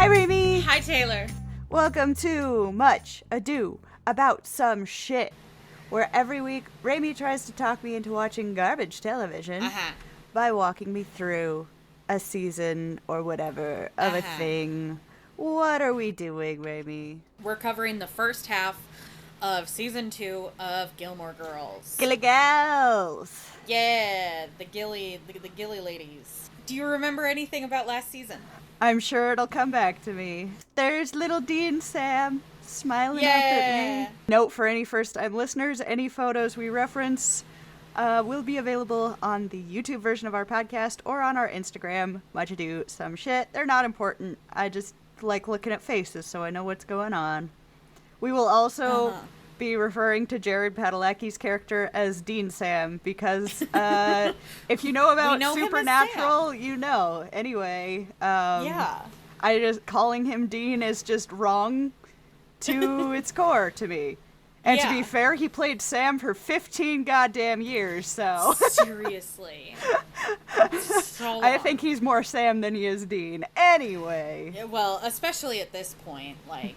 Hi, Remy. Hi, Taylor. Welcome to Much Ado About Some Shit, where every week Remy tries to talk me into watching garbage television by walking me through a season or whatever of a thing. What are we doing, Remy? We're covering the first half of season 2 of Gilmore Girls. Gilly Girls! Yeah, the Gilly ladies. Do you remember anything about last season? I'm sure it'll come back to me. There's little Dee and Sam smiling up at me. Note for any first-time listeners, any photos we reference will be available on the YouTube version of our podcast or on our Instagram, Much Ado Some Shit. They're not important. I just like looking at faces so I know what's going on. We will also be referring to Jared Padalecki's character as Dean Sam because if you know about Supernatural, you know. Anyway, I just calling him Dean is just wrong to its core to me. And to be fair, he played Sam for 15 goddamn years, so... Seriously. So long. I think he's more Sam than he is Dean. Anyway. Yeah, well, especially at this point, like,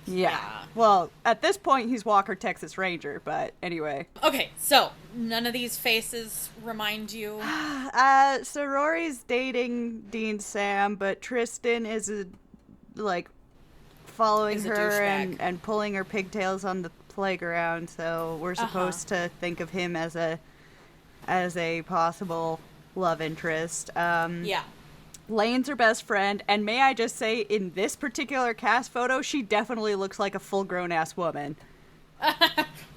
Well, at this point, he's Walker, Texas Ranger, but anyway. Okay, so, none of these faces remind you? So Rory's dating Dean Sam, but Tristan is, following her and pulling her pigtails on the playground, so we're supposed to think of him as a possible love interest. Lane's her best friend, and may I just say, in this particular cast photo, she definitely looks like a full-grown ass woman.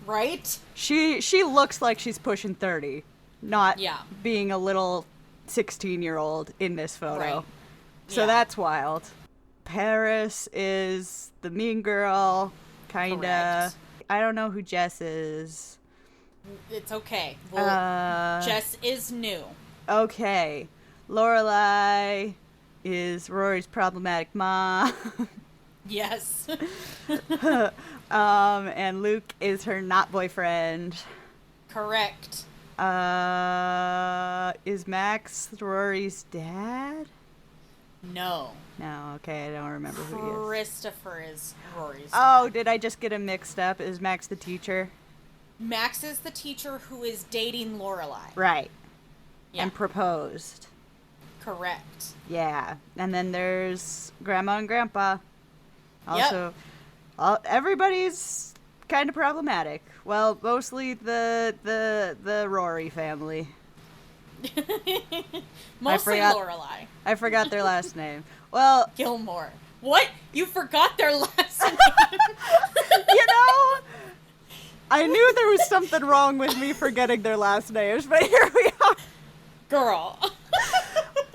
Right? She looks like she's pushing 30, not being a little 16-year-old in this photo. Right. So that's wild. Paris is the mean girl, kinda. Correct. I don't know who Jess is. It's okay. Well, Jess is new. Okay. Lorelai is Rory's problematic mom. Yes. And Luke is her not boyfriend. Correct. Is Max Rory's dad? No. No, okay, I don't remember who he is. Christopher is Rory's dad. Oh, did I just get him mixed up? Is Max the teacher? Max is the teacher who is dating Lorelai. Right. Yeah. And proposed. Correct. Yeah. And then there's Grandma and Grandpa. Also, everybody's kind of problematic. Well, mostly the Rory family. Mostly Lorelai. I forgot their last name. Well, Gilmore. What? You forgot their last name? You know, I knew there was something wrong with me forgetting their last names, but here we are. Girl.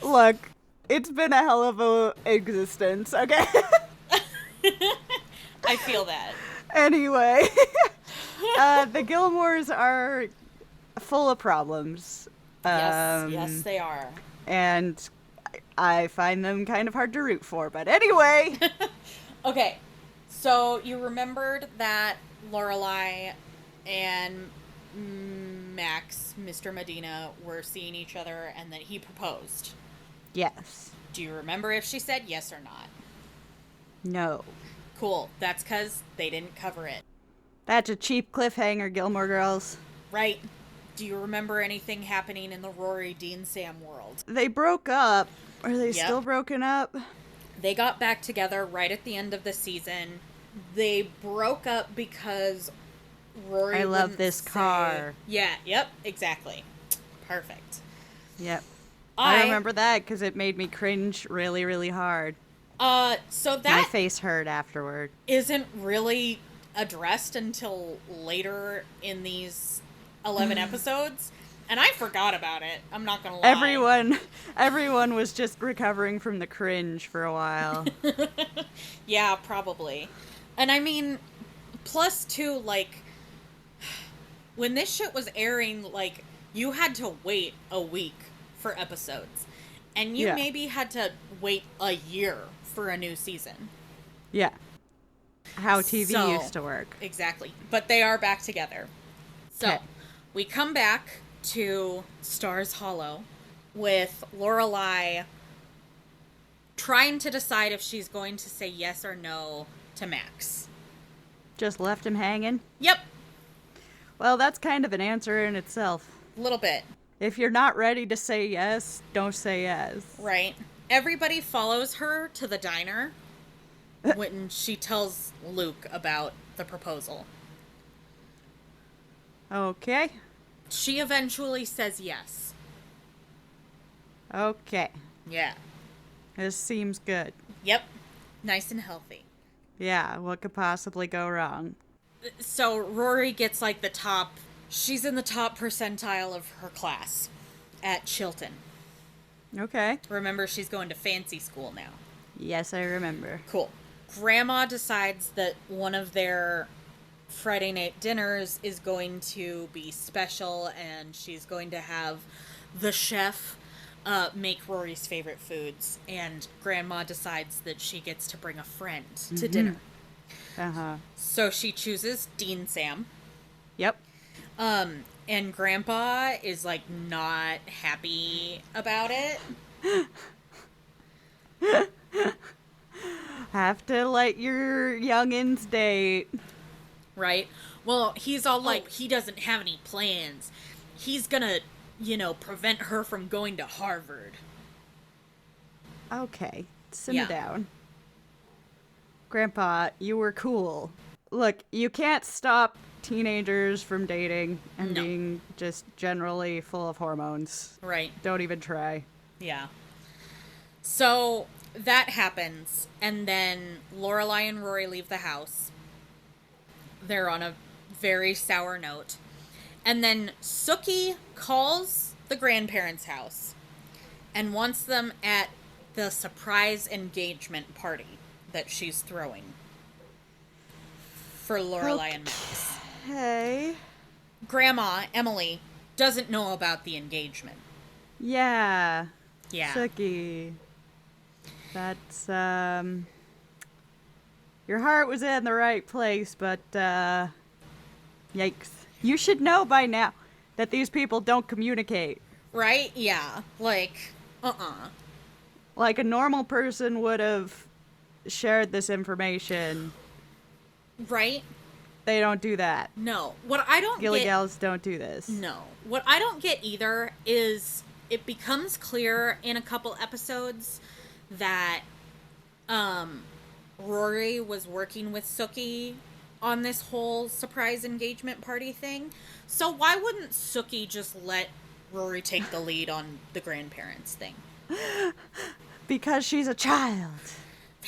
Look, it's been a hell of a existence, okay? I feel that. Anyway, the Gilmores are full of problems. Yes, they are. And I find them kind of hard to root for, but anyway. Okay, so you remembered that Lorelai and Max, Mr. Medina, were seeing each other and that he proposed. Yes. Do you remember if she said yes or not? No. Cool. That's because they didn't cover it. That's a cheap cliffhanger, Gilmore Girls. Right. Do you remember anything happening in the Rory, Dean, Sam world? They broke up. Are they still broken up? They got back together right at the end of the season. They broke up because Rory I love this car. Yeah, yep, exactly. Perfect. Yep. I remember that because it made me cringe really, really hard. So that... My face hurt afterward. Isn't really addressed until later in these 11 episodes. And I forgot about it. I'm not gonna lie. Everyone was just recovering from the cringe for a while. Yeah, probably. And I mean, plus too, like, when this shit was airing, like, you had to wait a week for episodes. And you maybe had to wait a year for a new season. Yeah. How TV used to work. Exactly. But they are back together. So, we come back to Stars Hollow with Lorelai trying to decide if she's going to say yes or no to Max. Just left him hanging? Yep. Well, that's kind of an answer in itself. A little bit. If you're not ready to say yes, don't say yes. Right. Everybody follows her to the diner when she tells Luke about the proposal. Okay. She eventually says yes. Okay. Yeah. This seems good. Yep. Nice and healthy. Yeah, what could possibly go wrong? So Rory gets like the top, she's in the top percentile of her class at Chilton. Okay. Remember, she's going to fancy school now. Yes, I remember. Cool. Grandma decides that one of their Friday night dinners is going to be special, and she's going to have the chef make Rory's favorite foods, and Grandma decides that she gets to bring a friend to dinner. Uh-huh. So she chooses Dean Sam. Yep. And Grandpa is, like, not happy about it. Have to let your youngins date. Right? Well, he's all like, he doesn't have any plans. He's gonna, prevent her from going to Harvard. Okay, simmer down. Grandpa, you were cool. Look, you can't stop teenagers from dating and being just generally full of hormones. Right. Don't even try. Yeah. So that happens, and then Lorelai and Rory leave the house. They're on a very sour note. And then Sookie calls the grandparents' house and wants them at the surprise engagement party that she's throwing for Lorelai and Max. Hey. Grandma, Emily, doesn't know about the engagement. Yeah. Yeah. Sookie. That's, your heart was in the right place, but, yikes. You should know by now that these people don't communicate. Right? Yeah. Like, Like a normal person would have shared this information. Right? They don't do that. No. What I don't Gilly get... Gals don't do this. No. What I don't get either is it becomes clear in a couple episodes that Rory was working with Sookie on this whole surprise engagement party thing. So why wouldn't Sookie just let Rory take the lead on the grandparents thing? Because she's a child.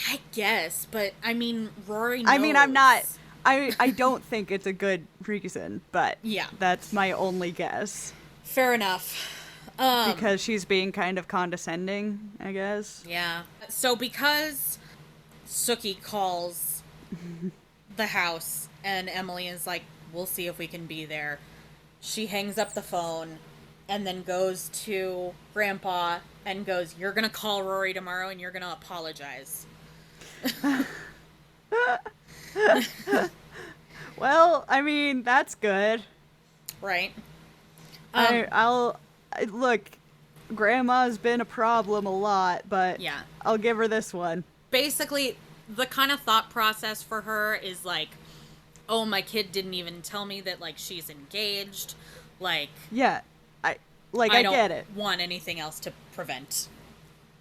I guess, but I mean, Rory knows. I mean, I'm not... I don't think it's a good reason, but yeah, that's my only guess. Fair enough. Because she's being kind of condescending, I guess. Yeah. So because Sookie calls the house and Emily is like, we'll see if we can be there, she hangs up the phone and then goes to Grandpa and goes, you're going to call Rory tomorrow and you're going to apologize. Well, I mean, that's good. Right. Look, Grandma's been a problem a lot, but yeah, I'll give her this one. Basically, the kind of thought process for her is like, oh, my kid didn't even tell me that, like, she's engaged. Like, yeah, I get it. Want anything else to prevent.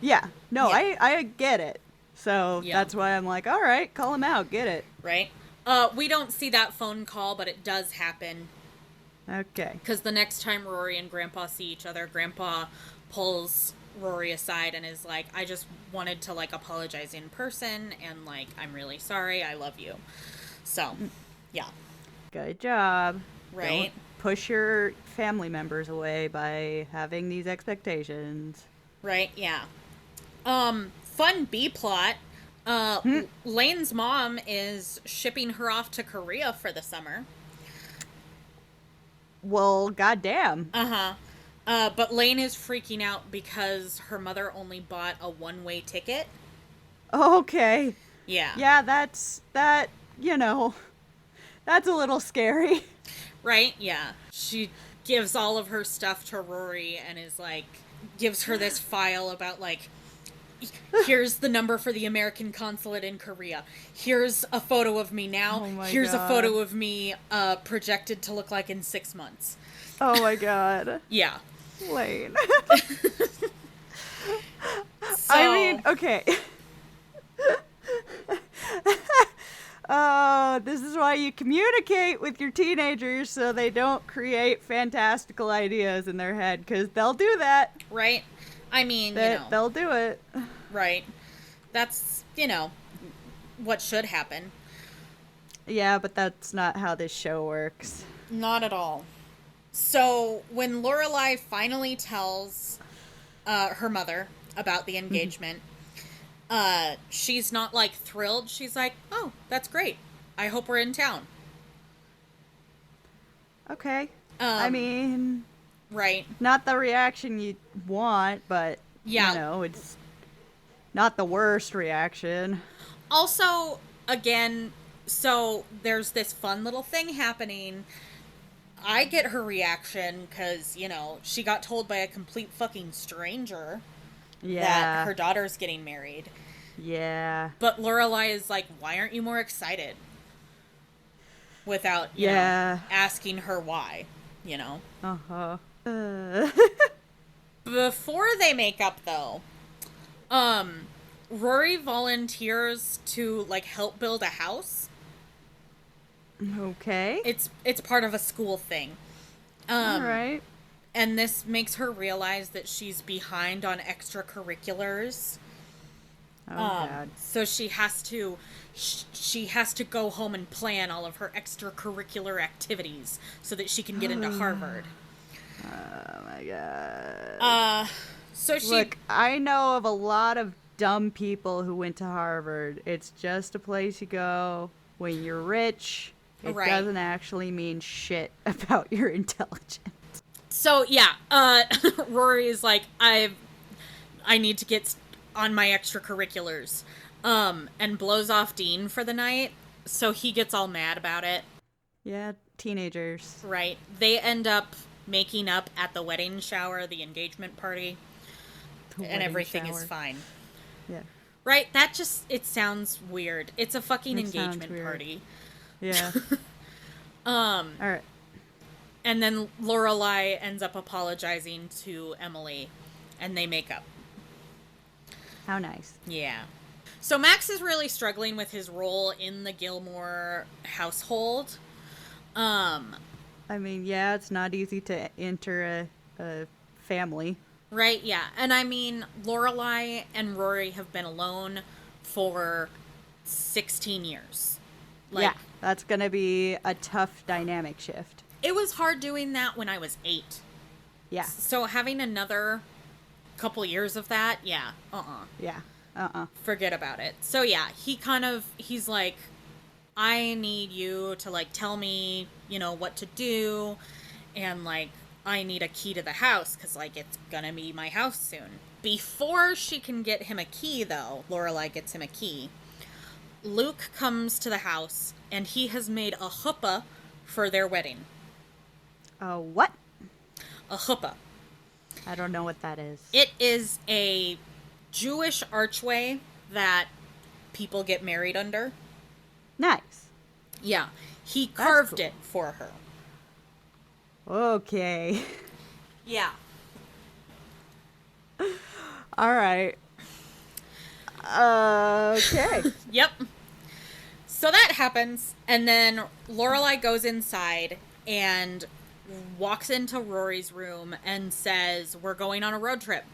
Yeah, no, yeah. I get it. So that's why I'm like, all right, call him out, get it. Right. We don't see that phone call, but it does happen. Okay. Because the next time Rory and Grandpa see each other, Grandpa pulls Rory aside and is like, I just wanted to, like, apologize in person, and, like, I'm really sorry, I love you. So, yeah. Good job. Right. Don't push your family members away by having these expectations. Right, yeah. Fun B-plot. Lane's mom is shipping her off to Korea for the summer. Well, goddamn. But Lane is freaking out because her mother only bought a one-way ticket. Okay. Yeah. Yeah, that's a little scary. Right? Yeah. She gives all of her stuff to Rory and is like, gives her this file about, like, Here's the number for the American consulate in Korea. Here's a photo of me now. Oh my Here's God. a photo of me projected to look like in 6 months. Oh my God. Yeah. Lane. So, I mean, okay. Oh, this is why you communicate with your teenagers so they don't create fantastical ideas in their head, because they'll do that. right? I mean, They'll do it. right. That's, what should happen. Yeah, but that's not how this show works. Not at all. So, when Lorelai finally tells her mother about the engagement, she's not, like, thrilled. She's like, oh, that's great. I hope we're in town. Okay. I mean, Right. not the reaction you want, but, Yeah. it's not the worst reaction. Also, again, so there's this fun little thing happening. I get her reaction because, she got told by a complete fucking stranger Yeah. that her daughter's getting married. Yeah. But Lorelai is like, why aren't you more excited? Without, asking her why, Uh-huh. Before they make up, though, Rory volunteers to, like, help build a house. Okay. It's part of a school thing. All right. And this makes her realize that she's behind on extracurriculars. Oh, God. So she has to go home and plan all of her extracurricular activities so that she can get into Harvard. Oh, my God. So she... Look, I know of a lot of dumb people who went to Harvard. It's just a place you go when you're rich. It Right. doesn't actually mean shit about your intelligence. So, yeah, Rory is like, I need to get on my extracurriculars, and blows off Dean for the night, so he gets all mad about it. Yeah, teenagers. Right. They end up making up at the wedding shower, the engagement party, and everything is fine. Yeah. Right? It sounds weird. It's a fucking It sounds engagement weird. party. Yeah. All right. And then Lorelai ends up apologizing to Emily, and they make up. How nice. Yeah. So Max is really struggling with his role in the Gilmore household. I mean, yeah, it's not easy to enter a family. Right, yeah. And I mean, Lorelai and Rory have been alone for 16 years. Yeah, that's going to be a tough dynamic shift. It was hard doing that when I was 8. Yeah. So having another couple years of that, yeah, Yeah. forget about it. So yeah, he's like, I need you to, like, tell me, what to do, and, like, I need a key to the house, because, like, it's gonna be my house soon. Before she can get him a key, though, Lorelai gets him a key, Luke comes to the house, and he has made a chuppah for their wedding. What? A chuppah. I don't know what that is. It is a Jewish archway that people get married under. Nice. Yeah. He carved cool. it for her. Okay. Yeah. All right. Okay. Yep. So that happens, and then Lorelai goes inside and walks into Rory's room and says, "We're going on a road trip."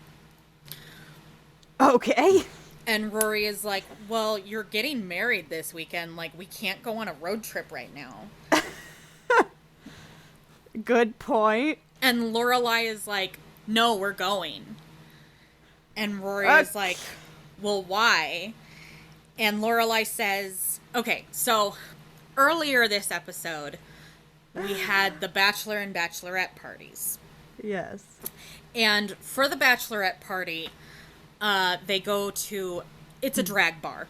Okay. And Rory is like, "Well, you're getting married this weekend. Like, we can't go on a road trip right now." Good point. And Lorelai is like, "No, we're going." And Rory is like, "Well, why?" And Lorelai says, okay, so earlier this episode, we had the bachelor and bachelorette parties. Yes. And for the bachelorette party, they go to, it's a drag bar.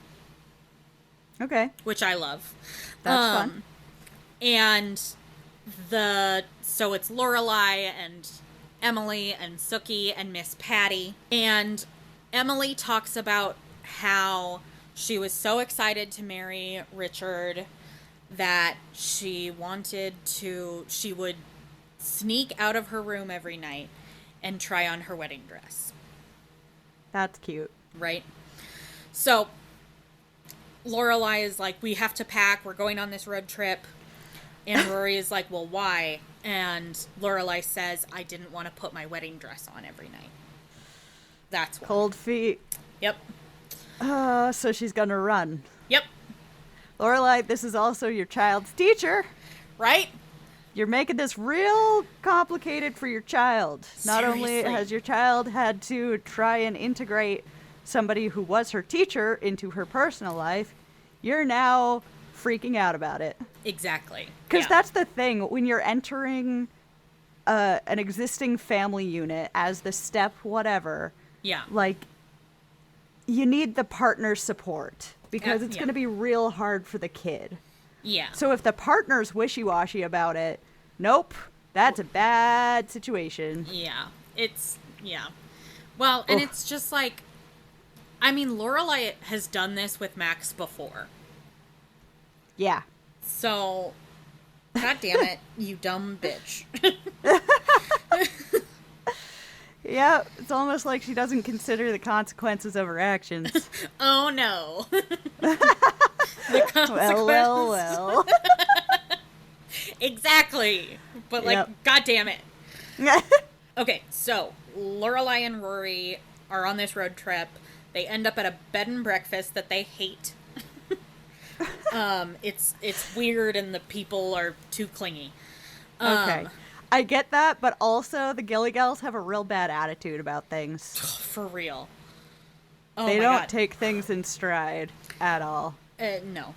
Okay. Which I love. That's fun. And so it's Lorelai and Emily and Sookie and Miss Patty. And Emily talks about how she was so excited to marry Richard that she would sneak out of her room every night and try on her wedding dress. That's cute. Right? So, Lorelai is like, we have to pack. We're going on this road trip. And Rory is like, well, why? And Lorelai says, I didn't want to put my wedding dress on every night. That's why. Cold feet. Yep. So she's gonna run. Yep. Lorelai, this is also your child's teacher. Right? You're making this real complicated for your child. Not only Seriously. has your child had to try and integrate somebody who was her teacher into her personal life, you're now freaking out about it. Exactly. Because Yeah. that's the thing. When you're entering an existing family unit as the step whatever, Yeah. like, you need the partner support. Because it's Yeah. going to be real hard for the kid. Yeah. So if the partner's wishy-washy about it, nope, that's a bad situation. Yeah. Yeah. Well, and Oof. it's just like, I mean, Lorelai has done this with Max before. Yeah. So, god damn it, you dumb bitch. Yeah, it's almost like she doesn't consider the consequences of her actions. Oh no. The consequences. Well. Exactly. But like, Yep. god damn it. Okay, so Lorelai and Rory are on this road trip. They end up at a bed and breakfast that they hate. It's weird and the people are too clingy. Okay. I get that, but also the Gilligals have a real bad attitude about things. For real. Oh They my don't God. take things in stride at all. No.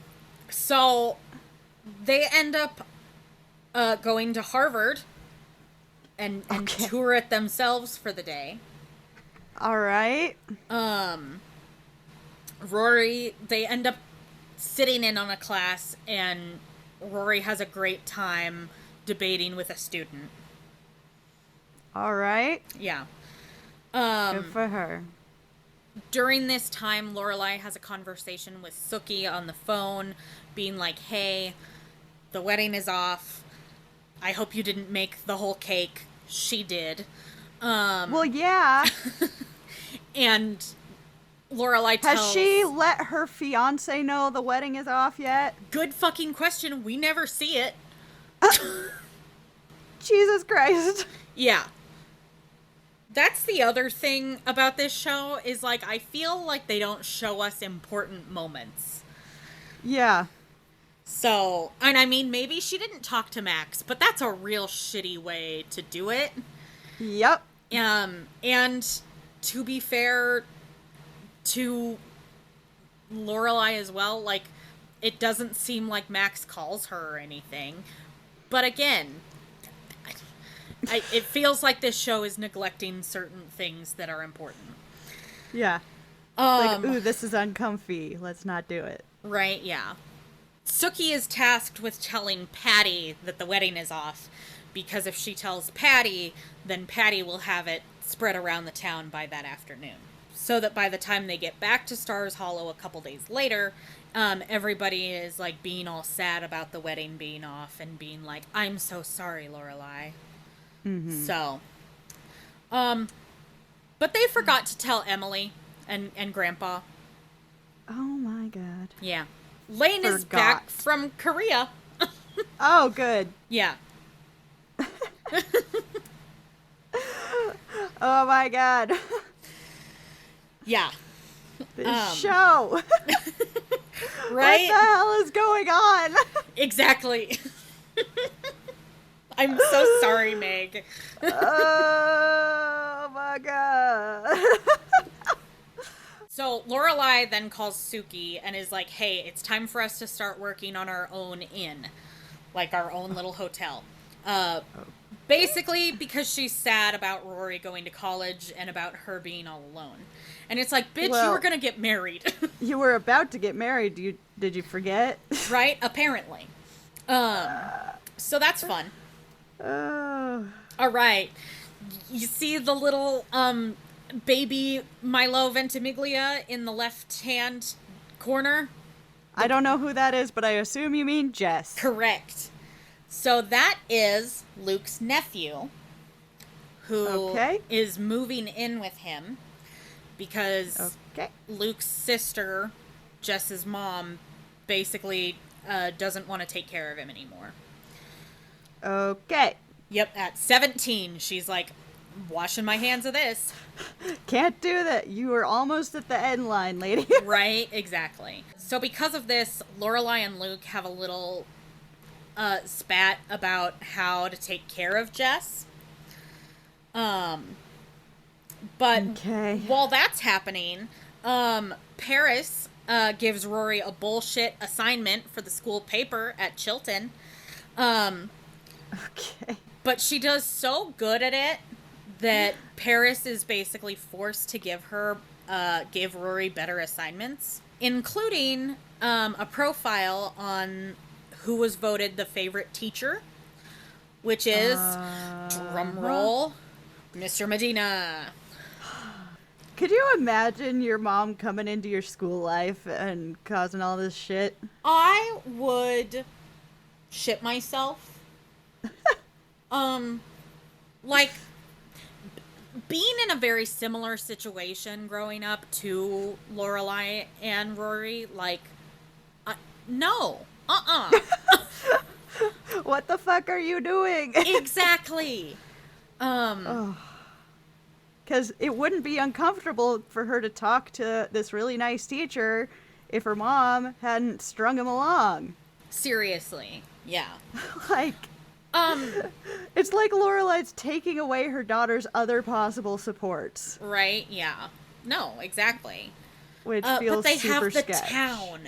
So they end up going to Harvard and Okay. tour it themselves for the day. All right. Rory, they end up sitting in on a class, and Rory has a great time debating with a student. All right. Yeah. Good for her. During this time, Lorelai has a conversation with Sookie on the phone, being like, hey, the wedding is off. I hope you didn't make the whole cake. She did. Well, yeah. And Lorelai tells... Has she let her fiance know the wedding is off yet? Good fucking question. We never see it. Jesus Christ. Yeah. That's the other thing about this show is, like, I feel like they don't show us important moments. Yeah. So, and I mean, maybe she didn't talk to Max, but that's a real shitty way to do it. Yep. And to be fair to Lorelai as well, like, it doesn't seem like Max calls her or anything. But again, it feels like this show is neglecting certain things that are important. Yeah. Like, ooh, this is uncomfy. Let's not do it. Right, yeah. Sookie is tasked with telling Patty that the wedding is off, because if she tells Patty, then Patty will have it spread around the town by that afternoon. So that by the time they get back to Stars Hollow a couple days later, everybody is, like, being all sad about the wedding being off and being like, I'm so sorry, Lorelai. Mm-hmm. So, but they forgot to tell Emily and Grandpa. Oh my God. Yeah. Lane is back from Korea. Oh, good. Yeah. Oh my God. Yeah. This show. Right? What the hell is going on? Exactly. I'm so sorry, Meg. Oh my God. So Lorelai then calls Sookie and is like, hey, it's time for us to start working on our own inn. Like our own little hotel. Basically because she's sad about Rory going to college and about her being all alone. And it's like, bitch, you were going to get married. You were about to get married. Did you forget? Right? Apparently. So that's fun. Oh. All right. You see the little baby Milo Ventimiglia in the left-hand corner. I don't know who that is, but I assume you mean Jess. Correct. So that is Luke's nephew, who is moving in with him because Luke's sister, Jess's mom, basically doesn't want to take care of him anymore. Okay. Yep, at 17, she's like, washing my hands of this. Can't do that. You were almost at the end line, lady. Right, exactly. So because of this, Lorelai and Luke have a little spat about how to take care of Jess. But while that's happening, Paris gives Rory a bullshit assignment for the school paper at Chilton. But she does so good at it that Paris is basically forced to give Rory better assignments, including a profile on who was voted the favorite teacher, which is, drumroll, Mr. Medina. Could you imagine your mom coming into your school life and causing all this shit? I would shit myself. Like, being in a very similar situation growing up to Lorelai and Rory, like, no. What the fuck are you doing? Exactly. Because it wouldn't be uncomfortable for her to talk to this really nice teacher if her mom hadn't strung him along. Seriously. Yeah. Like, it's like Lorelai's taking away her daughter's other possible supports. Right? Yeah. No, exactly. Which feels but they super have the sketch. town.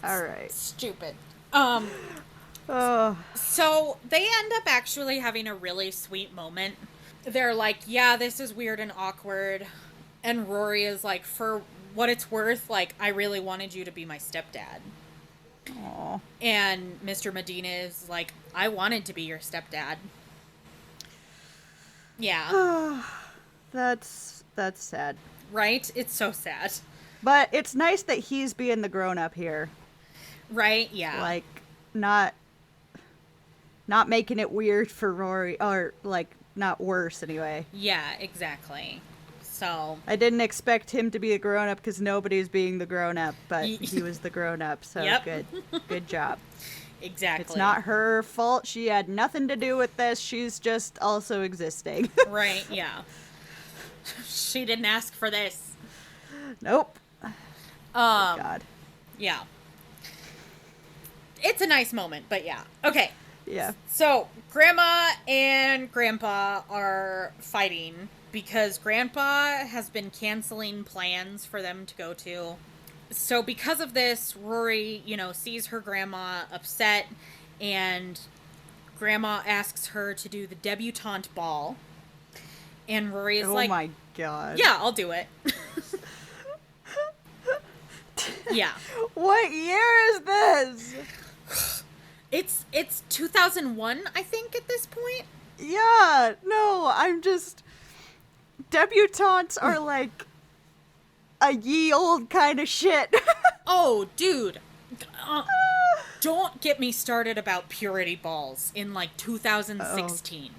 All right. Stupid. Oh. So they end up actually having a really sweet moment. They're like, yeah, this is weird and awkward. And Rory is like, for what it's worth, like, I really wanted you to be my stepdad. Aww. And Mr. Medina is like, I wanted to be your stepdad. Yeah. That's sad. Right? It's so sad. But it's nice that he's being the grown-up here. Right? Yeah. Like, not making it weird for Rory, or, like, not worse anyway. Yeah, exactly. So I didn't expect him to be a grown-up because nobody's being the grown-up, but he was the grown-up, so yep. Good job. Exactly. It's not her fault. She had nothing to do with this. She's just also existing. Right, yeah. She didn't ask for this. Nope. God. Yeah. It's a nice moment, but yeah. Okay. Yeah. So, Grandma and Grandpa are fighting because Grandpa has been canceling plans for them to go to. So because of this, Rory, sees her grandma upset, and Grandma asks her to do the debutante ball. And Rory is like, oh my God. Yeah, I'll do it. Yeah. What year is this? It's 2001, I think, at this point. Yeah, no, I'm just... Debutantes are like a ye old kind of shit. Oh, dude. Don't get me started about purity balls in, like, 2016.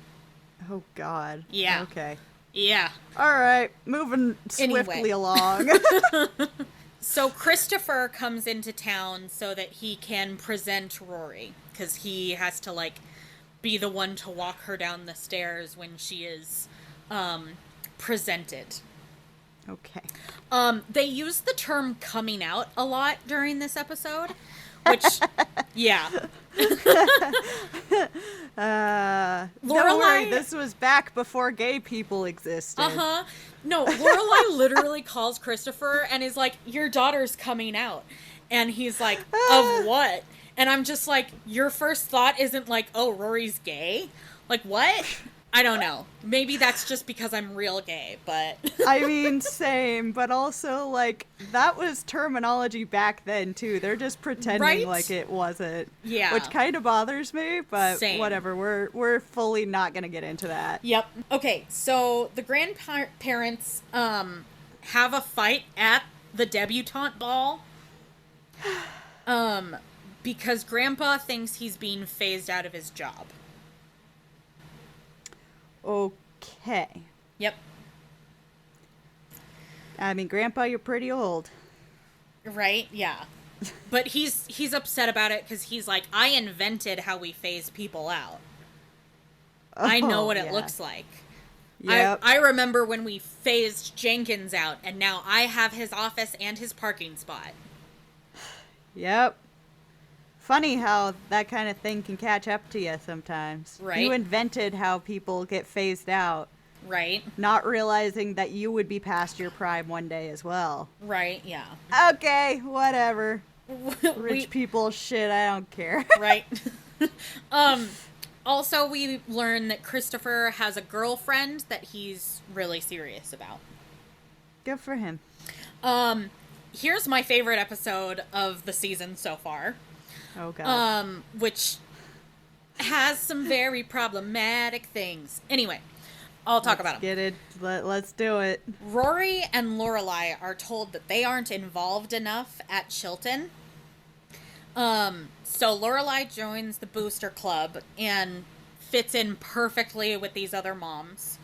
Oh, God. Yeah. Okay. Yeah. All right, moving swiftly along. So Christopher comes into town so that he can present Rory, because he has to, like, be the one to walk her down the stairs when she is presented. Okay. They use the term coming out a lot during this episode, which, yeah. Don't worry, this was back before gay people existed. Uh-huh. No, Lorelai literally calls Christopher and is like, your daughter's coming out. And he's like, of what? And I'm just like, your first thought isn't like, oh, Rory's gay? Like, what? I don't know. Maybe that's just because I'm real gay, but... I mean, same, but also, like, that was terminology back then, too. They're just pretending Right? like it wasn't. Yeah. Which kind of bothers me, but Same. whatever. We're fully not going to get into that. Yep. Okay, so the grandparents have a fight at the debutante ball because Grandpa thinks he's being phased out of his job. Okay. Yep. I mean, Grandpa, you're pretty old. Right? Yeah. But he's upset about it because he's like, I invented how we phase people out. I know what it looks like. Yep. I remember when we phased Jenkins out, and now I have his office and his parking spot. Yep. Funny how that kind of thing can catch up to you sometimes. Right. You invented how people get phased out, Right? not realizing that you would be past your prime one day as well. Right, yeah. Okay, whatever. Rich people shit, I don't care. Right. Also, we learn that Christopher has a girlfriend that he's really serious about. Good for him. Here's my favorite episode of the season so far. Oh, God. Which has some very problematic things. Anyway, I'll talk about them. Get it. Let's do it. Rory and Lorelai are told that they aren't involved enough at Chilton. So Lorelai joins the booster club and fits in perfectly with these other moms.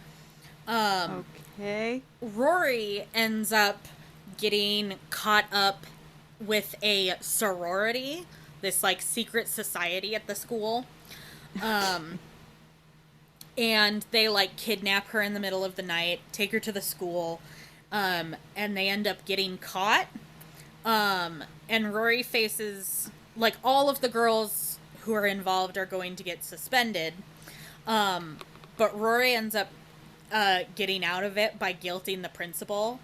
Okay. Rory ends up getting caught up with a sorority, this like secret society at the school. And they like kidnap her in the middle of the night, take her to the school, and they end up getting caught. And Rory faces, like, all of the girls who are involved are going to get suspended. But Rory ends up getting out of it by guilting the principal.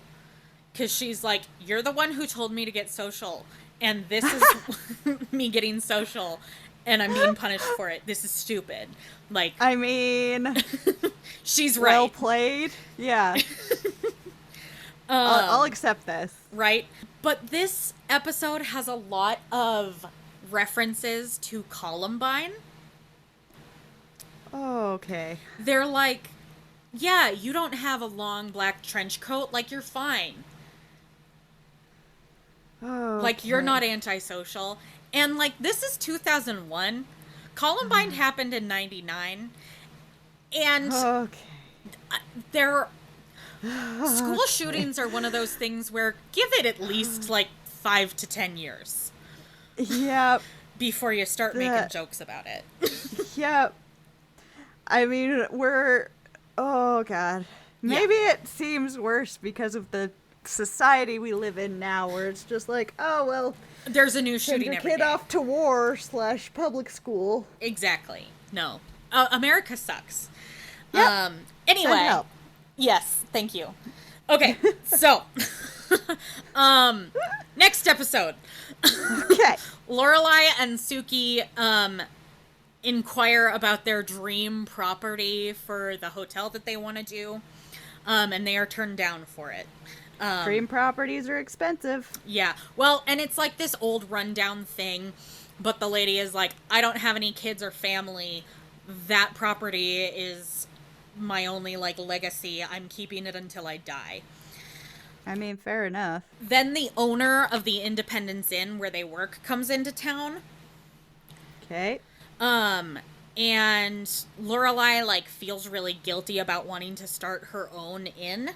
Because she's like, you're the one who told me to get social. And this is me getting social. And I'm being punished for it. This is stupid. Like, I mean, she's right. Well played. Yeah. I'll accept this. Right? But this episode has a lot of references to Columbine. Oh, okay. They're like, yeah, you don't have a long black trench coat. Like, you're fine. Oh, Like, you're not antisocial. And, like, this is 2001. Columbine happened in 99. And Okay. school shootings are one of those things where give it at least, like, 5 to 10 years. Yep. Before you start making jokes about it. Yep. I mean, oh, God. Maybe it seems worse because of the society we live in now, where it's just like, oh, well, there's a new send shooting your every kid day. off to war / public school. Exactly. No. America sucks. Yep. Anyway. Send help. Yes, thank you. Okay, so next episode. Okay. Lorelai and Suki inquire about their dream property for the hotel that they want to do, and they are turned down for it. Dream properties are expensive. Yeah, well, and it's like this old rundown thing, but the lady is like, I don't have any kids or family. That property is my only, like, legacy. I'm keeping it until I die. I mean, fair enough. Then the owner of the Independence Inn where they work comes into town. Okay. And Lorelai, like, feels really guilty about wanting to start her own inn.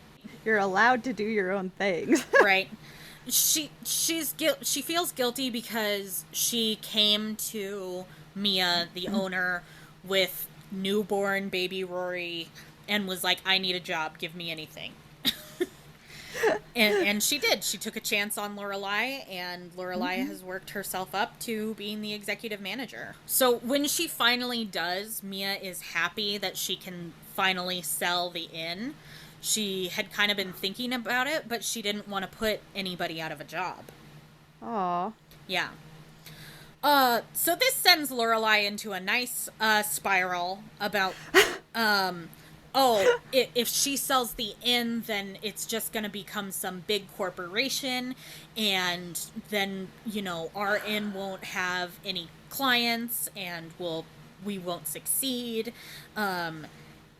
You're allowed to do your own things. Right. She feels guilty because she came to Mia, the owner, with newborn baby Rory and was like, I need a job, give me anything. and she did. She took a chance on Lorelai, and Lorelai has worked herself up to being the executive manager. So when she finally does, Mia is happy that she can finally sell the inn. She had kind of been thinking about it, but she didn't want to put anybody out of a job. Aw. Yeah. So this sends Lorelai into a nice spiral about If she sells the inn, then it's just going to become some big corporation, and then, our inn won't have any clients, and we won't succeed.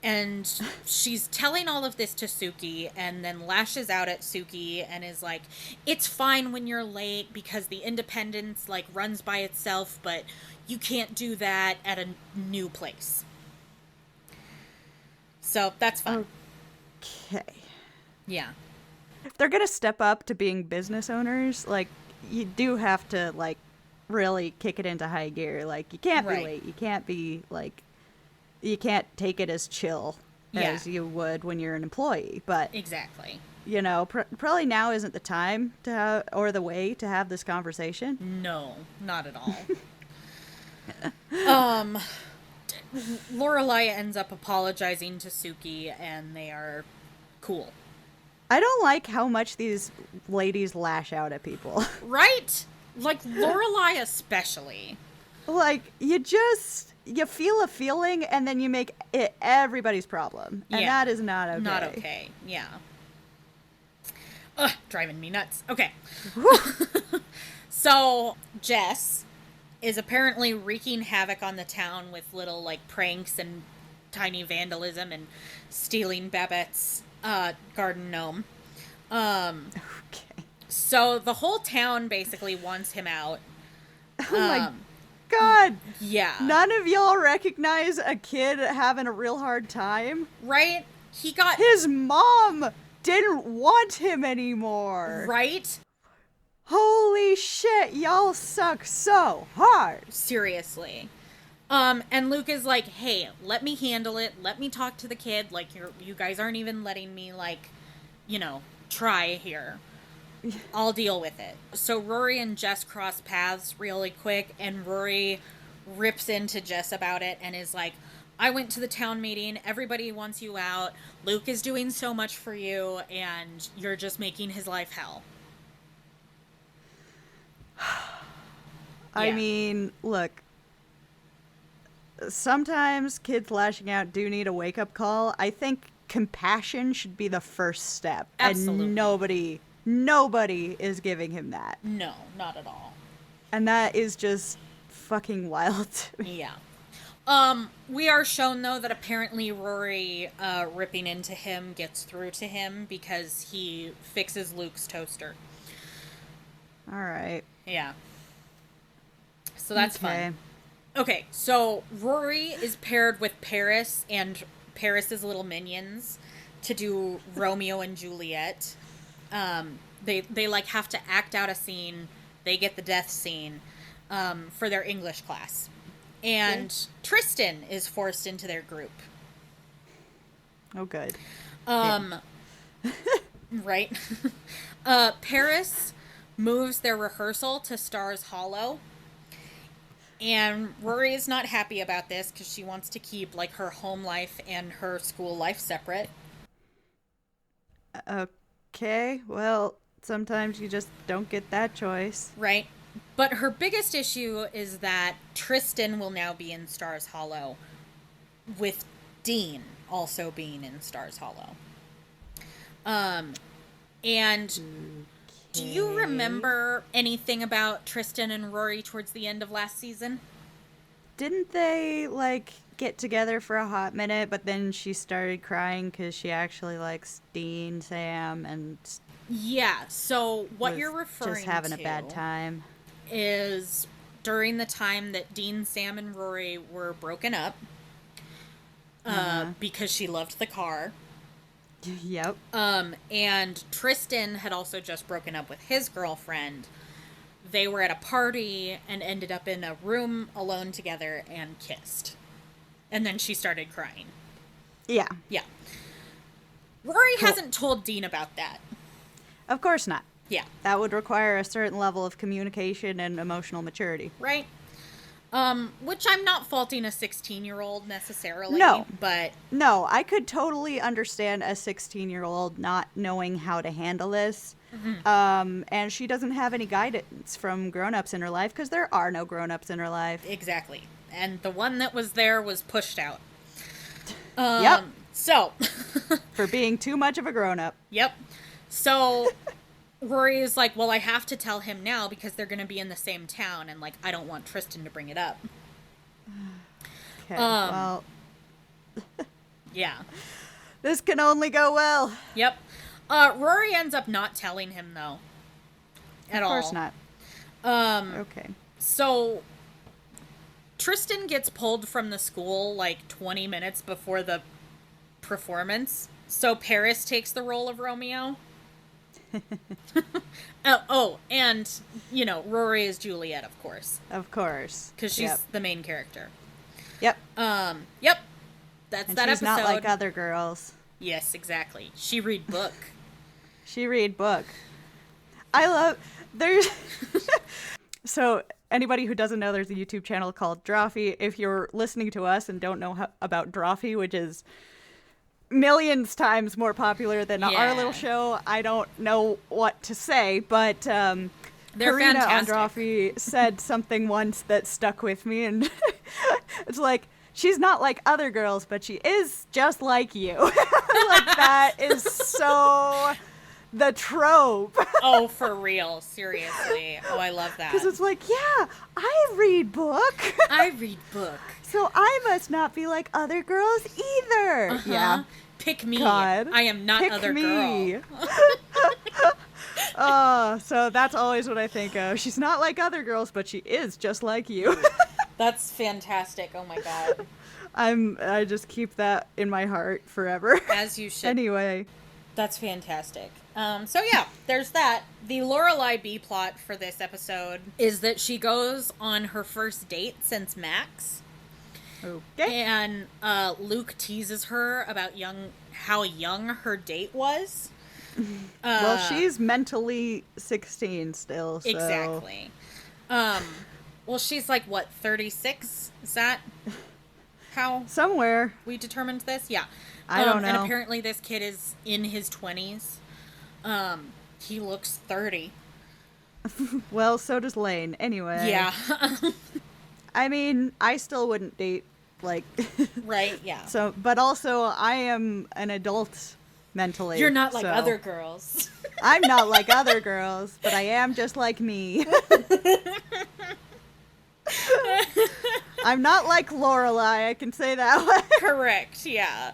And she's telling all of this to Suki, and then lashes out at Suki and is like, it's fine when you're late because the Independence, runs by itself, but you can't do that at a new place. So that's fun. Okay. Yeah. If they're gonna step up to being business owners, you do have to, really kick it into high gear. You can't be late. You can't be, you can't take it as chill as you would when you're an employee. But exactly. Probably now isn't the time to have, or the way to have this conversation. No, not at all. Lorelai ends up apologizing to Suki, and they are cool. I don't like how much these ladies lash out at people. Right? Lorelai especially. You feel a feeling, and then you make it everybody's problem. And that is not okay. Not okay, yeah. Ugh, driving me nuts. Okay. So, Jess is apparently wreaking havoc on the town with little, pranks and tiny vandalism and stealing Babette's garden gnome. Okay. So the whole town basically wants him out. Oh my God. Yeah. None of y'all recognize a kid having a real hard time? Right? His mom didn't want him anymore. Right? Holy shit, y'all suck so hard. Seriously. And Luke is like, hey, let me handle it. Let me talk to the kid. You guys aren't even letting me, try here. I'll deal with it. So Rory and Jess cross paths really quick, and Rory rips into Jess about it and is like, I went to the town meeting. Everybody wants you out. Luke is doing so much for you, and you're just making his life hell. I mean, look, sometimes kids lashing out do need a wake-up call. I think compassion should be the first step. Absolutely. And nobody is giving him that. No, not at all. And that is just fucking wild to me. Yeah. We are shown, though, that apparently Rory ripping into him gets through to him because he fixes Luke's toaster. All right. Yeah. So that's fun. Okay, so Rory is paired with Paris and Paris's little minions to do Romeo and Juliet. They have to act out a scene. They get the death scene for their English class. And Tristan is forced into their group. Oh, good. Right? Paris moves their rehearsal to Stars Hollow. And Rory is not happy about this because she wants to keep, her home life and her school life separate. Okay, well, sometimes you just don't get that choice. Right. But her biggest issue is that Tristan will now be in Stars Hollow, with Dean also being in Stars Hollow. And do you remember anything about Tristan and Rory towards the end of last season? Didn't they, get together for a hot minute, but then she started crying because she actually likes Dean, Sam, and... Yeah, so what you're referring to... just having a bad time. ...is during the time that Dean, Sam, and Rory were broken up, because she loved the car. Yep. And Tristan had also just broken up with his girlfriend. They were at a party and ended up in a room alone together and kissed. And then she started crying. Yeah. Yeah. Rory hasn't told Dean about that. Of course not. Yeah. That would require a certain level of communication and emotional maturity. Right. Which I'm not faulting a 16-year-old necessarily. No. But... No, I could totally understand a 16-year-old not knowing how to handle this. Mm-hmm. And she doesn't have any guidance from grown-ups in her life because there are no grown-ups in her life. Exactly. And the one that was there was pushed out. Yep. So. For being too much of a grown-up. Yep. So Rory is like, well, I have to tell him now because they're going to be in the same town, and, like, I don't want Tristan to bring it up. Okay, well... Yeah. This can only go well. Yep. Rory ends up not telling him, though. At all. Of course not. Okay. So Tristan gets pulled from the school, like, 20 minutes before the performance. So Paris takes the role of Romeo. And, you know, Rory is Juliet, of course. Of course. Because she's the main character. Yep. Yep. That's and that she's episode. Not like other girls. Yes, exactly. She read book. She read book. I love... There's... So, anybody who doesn't know, there's a YouTube channel called Drawfee. If you're listening to us and don't know about Drawfee, which is millions times more popular than our little show, I don't know what to say, but they're Karina fantastic. on Drawfee said something once that stuck with me, and it's like, she's not like other girls, but she is just like you. Like, that is so the trope. Oh, for real. Seriously. Oh, I love that. Because it's like, yeah, I read book. I read book. So I must not be like other girls either. Uh-huh. Yeah. Pick me. God. I am not Pick other me. girl. So that's always what I think of. She's not like other girls, but she is just like you. That's fantastic. Oh my god. I just keep that in my heart forever. As you should. Anyway. That's fantastic. So yeah, there's that. The Lorelai B plot for this episode is that she goes on her first date since Max. Okay. And Luke teases her about how young her date was. Well, she's mentally 16 still, so... Exactly. Well, she's like, what, 36? Is that how somewhere we determined this? Yeah. I don't know. And apparently this kid is in his 20s. He looks 30. Well, so does Lane. Anyway. Yeah. I mean, I still wouldn't date, like... Right, yeah. So, but also, I am an adult mentally. You're not like so other girls. I'm not like other girls, but I am just like me. I'm not like Lorelai, I can say that way. Correct, yeah.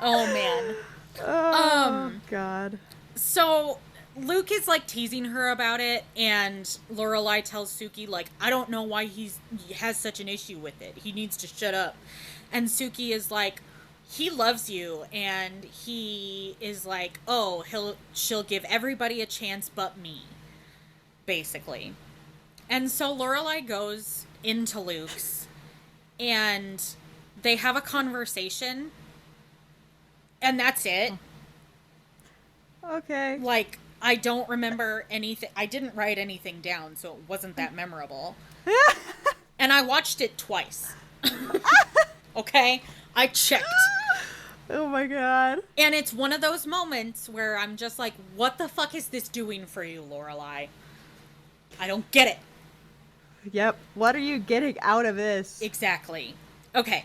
Oh, man. Oh, God. So Luke is like teasing her about it, and Lorelai tells Suki, like, I don't know why he has such an issue with it. He needs to shut up. And Suki is like, he loves you, and he is like, oh, she'll give everybody a chance but me, basically. And so Lorelai goes into Luke's, and they have a conversation, and that's it. Okay. Like, I don't remember anything. I didn't write anything down, so it wasn't that memorable. And I watched it twice. Okay? I checked. Oh my God. And it's one of those moments where I'm just like, what the fuck is this doing for you, Lorelai? I don't get it. Yep. What are you getting out of this? Exactly. Okay.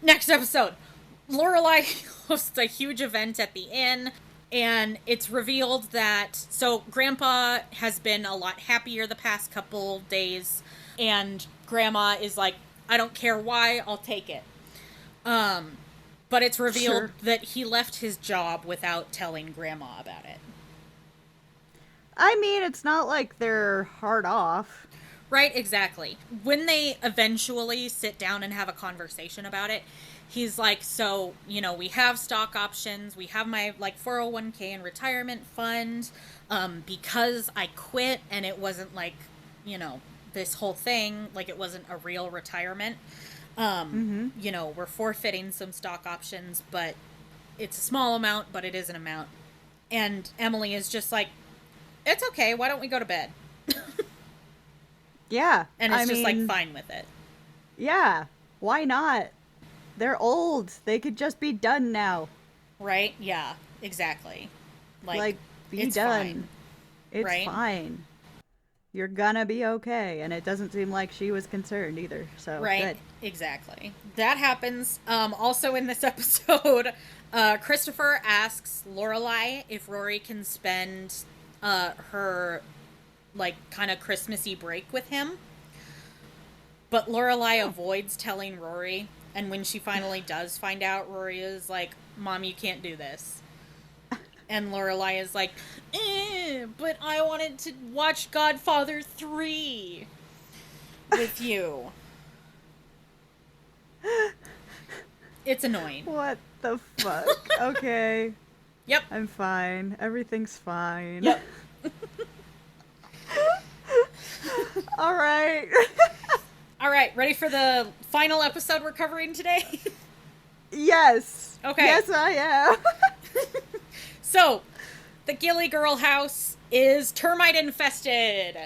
Next episode. Lorelai hosts a huge event at the inn, and it's revealed that... So, Grandpa has been a lot happier the past couple days, and Grandma is like, I don't care why, I'll take it. But it's revealed that he left his job without telling Grandma about it. I mean, it's not like they're hard off. Right, exactly. When they eventually sit down and have a conversation about it, he's like, so, you know, we have stock options, we have my, like, 401k and retirement fund, because I quit and it wasn't, like, you know, this whole thing, like, it wasn't a real retirement. You know, we're forfeiting some stock options, but it's a small amount, but it is an amount. And Emily is just like, it's okay, why don't we go to bed? Yeah. And it's just, like, fine with it. Yeah. Why not? They're old. They could just be done now. Right? Yeah, exactly. Like be it's done. Fine. It's right? fine. You're gonna be okay. And it doesn't seem like she was concerned either. So, Right, good. exactly. That happens. Also in this episode, Christopher asks Lorelai if Rory can spend her, like, kind of Christmassy break with him. But Lorelai avoids telling Rory, and when she finally does find out, Rory is like, Mom, you can't do this. And Lorelai is like, but I wanted to watch Godfather 3 with you. It's annoying. What the fuck? Okay. Yep. I'm fine. Everything's fine. Yep. All right. All right, ready for the final episode we're covering today? Yes. Okay. Yes, I am. So, the Gilly Girl house is termite infested.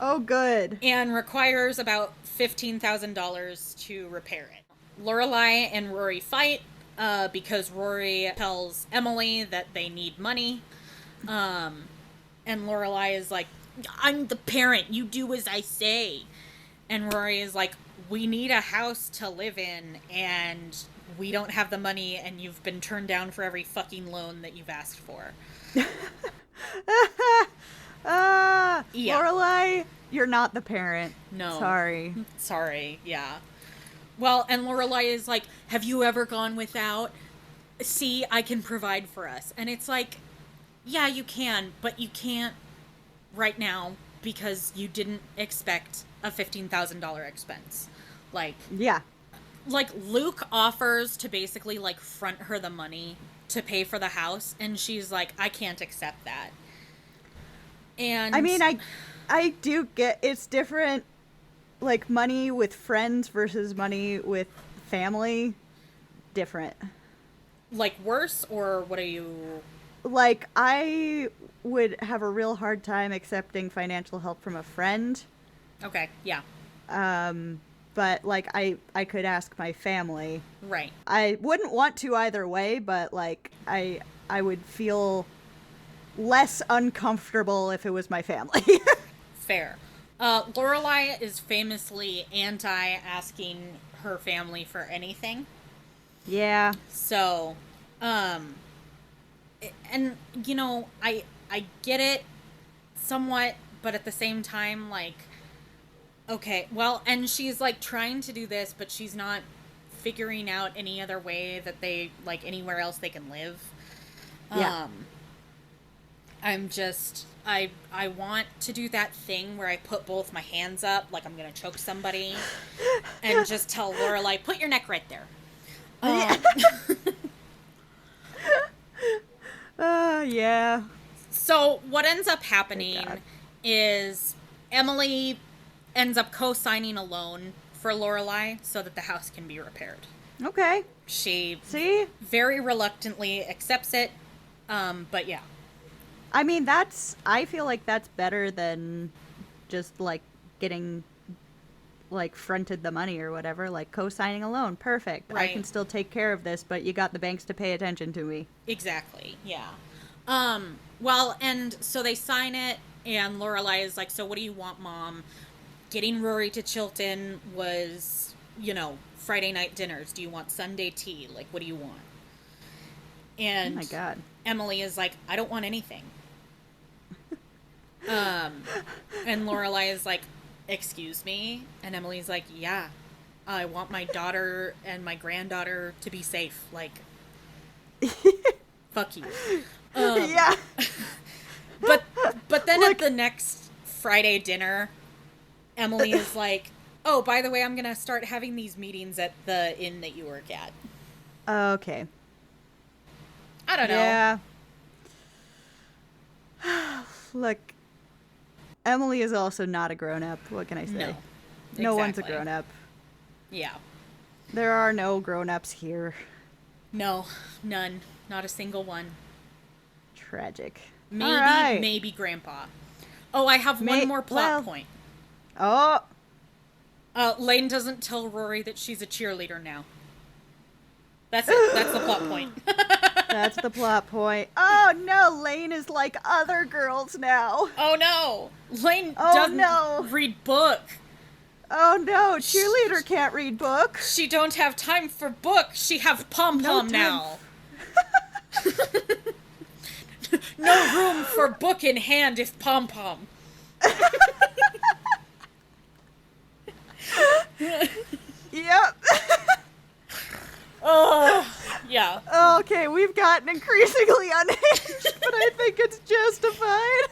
Oh, good. And requires about $15,000 to repair it. Lorelai and Rory fight because Rory tells Emily that they need money. And Lorelai is like, I'm the parent. You do as I say. And Rory is like, we need a house to live in, and we don't have the money, and you've been turned down for every fucking loan that you've asked for. Yeah. Lorelai, you're not the parent. No. Sorry, yeah. Well, and Lorelai is like, have you ever gone without? See, I can provide for us. And it's like, yeah, you can, but you can't right now because you didn't expect a $15,000 expense. Like, yeah. Like, Luke offers to basically, like, front her the money to pay for the house, and she's like, I can't accept that. And I mean, I do get, it's different, like, money with friends versus money with family, different. Like, worse, or what are you... Like, I would have a real hard time accepting financial help from a friend. Okay, yeah. But, like, I could ask my family. Right. I wouldn't want to either way, but, like, I would feel less uncomfortable if it was my family. Fair. Lorelai is famously anti-asking her family for anything. Yeah. So, and, you know, I get it somewhat, but at the same time, like, okay, well, and she's, like, trying to do this, but she's not figuring out any other way that they, like, anywhere else they can live. Yeah. I'm just, I want to do that thing where I put both my hands up, like I'm gonna choke somebody, and just tell Lorelai, put your neck right there. Yeah. So what ends up happening is Emily ends up co-signing a loan for Lorelai so that the house can be repaired. Okay. She very reluctantly accepts it, but yeah. I mean, I feel like that's better than just, like, getting, like, fronted the money or whatever. Like, co-signing a loan. Perfect. Right. I can still take care of this, but you got the banks to pay attention to me. Exactly, yeah. Well, and so they sign it, and Lorelai is like, so what do you want, Mom? Getting Rory to Chilton was, you know, Friday night dinners. Do you want Sunday tea? Like, what do you want? And oh my God. Emily is like, I don't want anything. And Lorelai is like, excuse me? And Emily's like, yeah, I want my daughter and my granddaughter to be safe. Like, fuck you. Yeah. But then at the next Friday dinner, Emily is like, oh, by the way, I'm going to start having these meetings at the inn that you work at. Okay. I don't know. Yeah. Look, Emily is also not a grown-up. What can I say? No. No one's a Exactly. grown-up. Yeah. There are no grown-ups here. No, none. Not a single one. Tragic. Maybe, All right. maybe Grandpa. Oh, I have one more plot point. Oh. Lane doesn't tell Rory that she's a cheerleader now. That's it. That's the plot point. That's the plot point. Oh no, Lane is like other girls now. Oh no, Lane doesn't read book. Oh no, cheerleader can't read book. She don't have time for book. She have pom-pom now. No room for book in hand if pom-pom. Yep. Oh, yeah. Okay, we've gotten increasingly unhinged, but I think it's justified.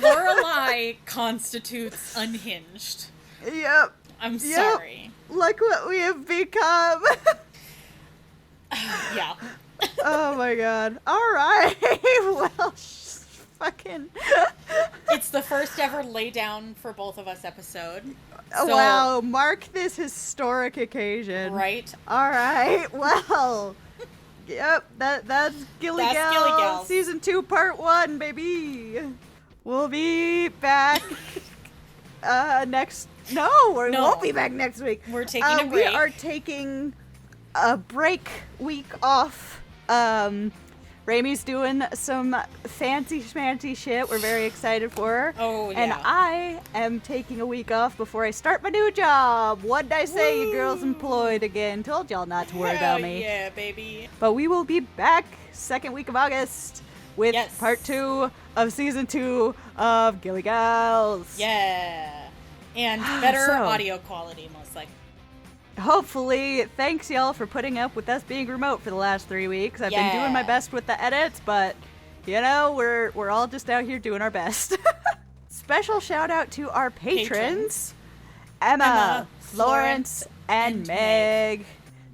Lorelai constitutes unhinged. Yep. I'm sorry. Look what we have become. Yeah. Oh my god. Alright. Well, fucking. It's the first ever lay down for both of us episode. So, wow, mark this historic occasion. Right? Alright, well. Yep, that's Gilly Gal. Season 2, Part 1, baby. We'll be back next... No, we won't be back next week. We're taking a break. We are taking a break week off. Ramie's doing some fancy schmancy shit. We're very excited for her. Oh, yeah. And I am taking a week off before I start my new job. What'd I say? Woo! You girls employed again. Told y'all not to worry about me. Yeah, baby. But we will be back second week of August with part 2 of season 2 of Gilly Gals. Yeah. And better audio quality, most likely. Hopefully. Thanks, y'all, for putting up with us being remote for the last 3 weeks. I've been doing my best with the edits, but, you know, we're all just out here doing our best. Special shout out to our patrons. Emma, Florence, and Meg.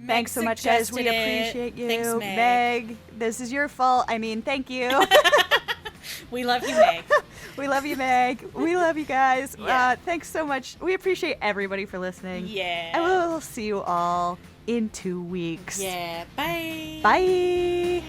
Thanks so much, guys. We appreciate you. Thanks, Meg, this is your fault. I mean, thank you. We love you, Meg. We love you, Meg. We love you guys. Yeah. Thanks so much. We appreciate everybody for listening. Yeah. And we'll see you all in 2 weeks. Yeah. Bye. Bye.